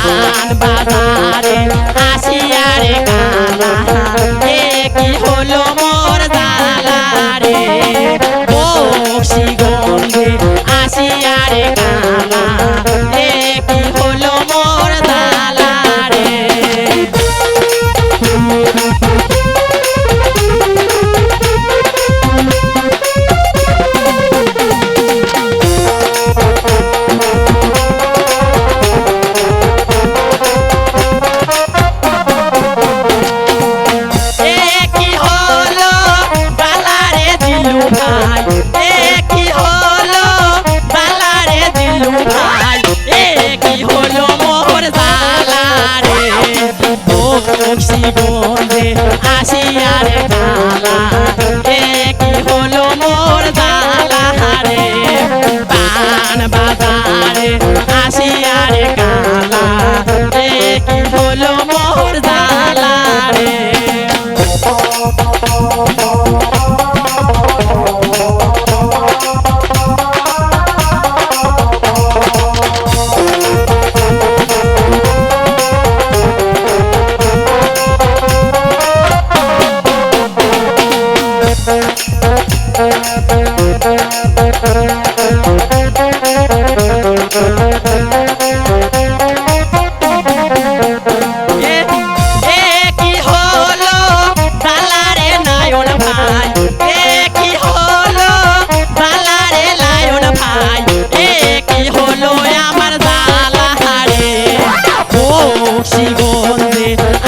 পান বাজারে আসিয়া রে কালা এ কি হলো মোর জ্বালা রে বক্সিগঞ্জে আসিয়া রে কালা এ কি হলো মোর জ্বালা রে বক্সিগঞ্জে আসিয়া রে কালা এ কি হলো মোর জ্বালা রে পান বাজারে আসিয়া রে কালা এ কি হলো মোর জ্বালা রে বক্সিগঞ্জে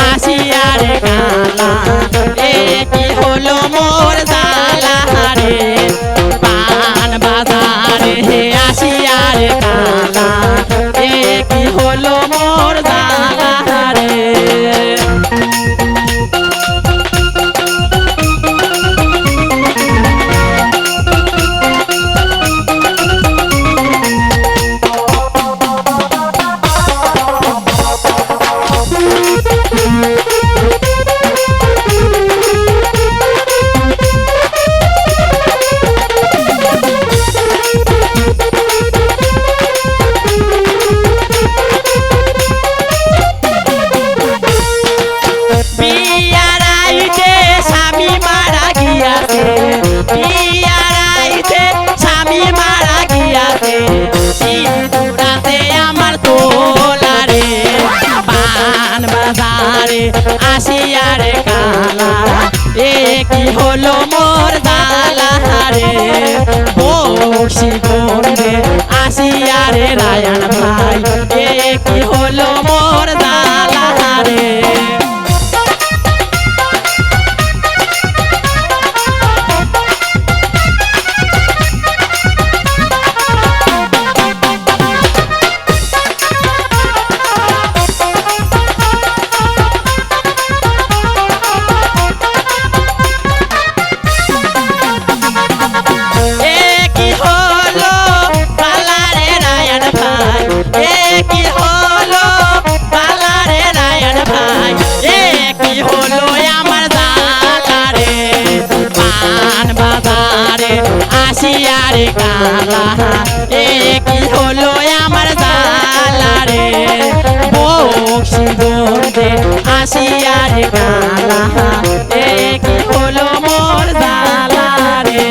আসিয়া রে কালা এ কি হলো মোর জ্বালা রে পান বাজারে আসিয়া রে কালা এ কি হলো মোর জ্বালা রে আসিয়া রে কালা এ কি হলো মোর জ্বালা রে বক্সিগঞ্জে আসিয়া রে রায়ন ভাই এ কি হলো মোর জ্বালা রে আসিয়া রে কালা এ কি হলো আমার জ্বালা রে বক্সিগঞ্জে আসিয়া রে কালা এ কি হলো মোর জ্বালা রে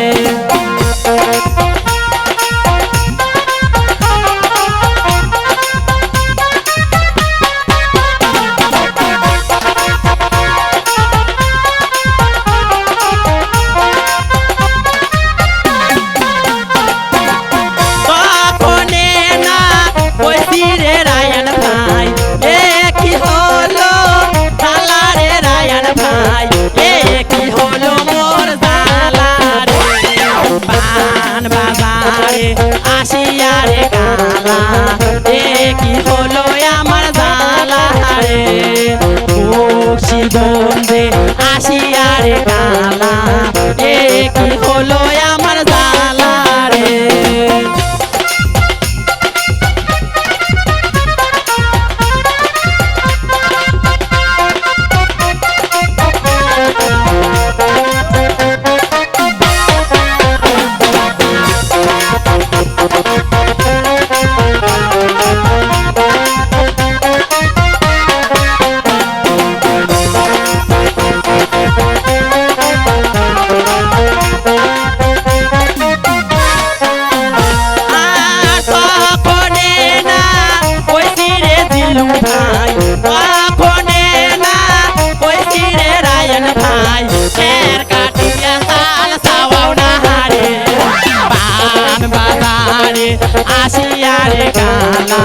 আসিয়া রে কালা এ কি হলো আমার জ্বালা রে বক্সিগঞ্জে আসিয়া রে কালা এ কি হলো আমার জ্বালা রে রে কালা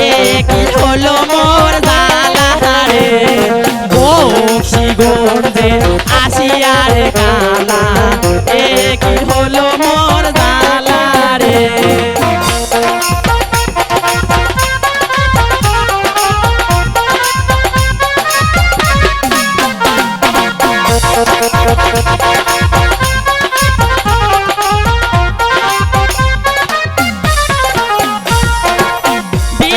এ কি হলো মোর জালা রে বক্সিগঞ্জে আসিয়া রে কালা এ কি হলো মোর জালা রে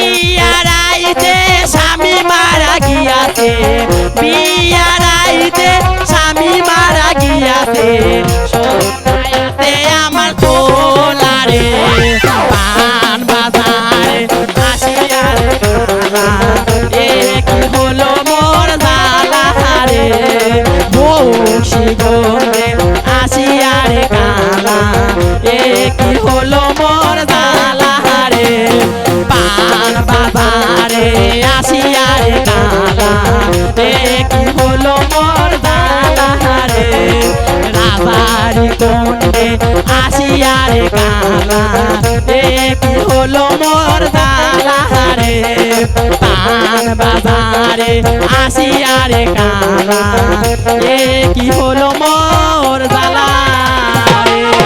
বিয়ারাইতে স্বামী মারা গিয়াছে বিয়ারাইতে স্বামী মারা গিয়াছে সোনায়াতে আমার তোলা রে পান বাজারে আসিয়া রে কালা এ কি হলো মোর জালা রে বক্সিগঞ্জে আসিয়া রে কালা এ কি হলো মোর জালা রে পান বাজারে আসিয়া রে কালা এ কি হলো মোর জালা রে রাজারি কুণ্ডে আসিয়া রে কালা এ কি হলো মোর জালা রে পান বাজারে আসিয়া রে কালা এ কি হলো মোর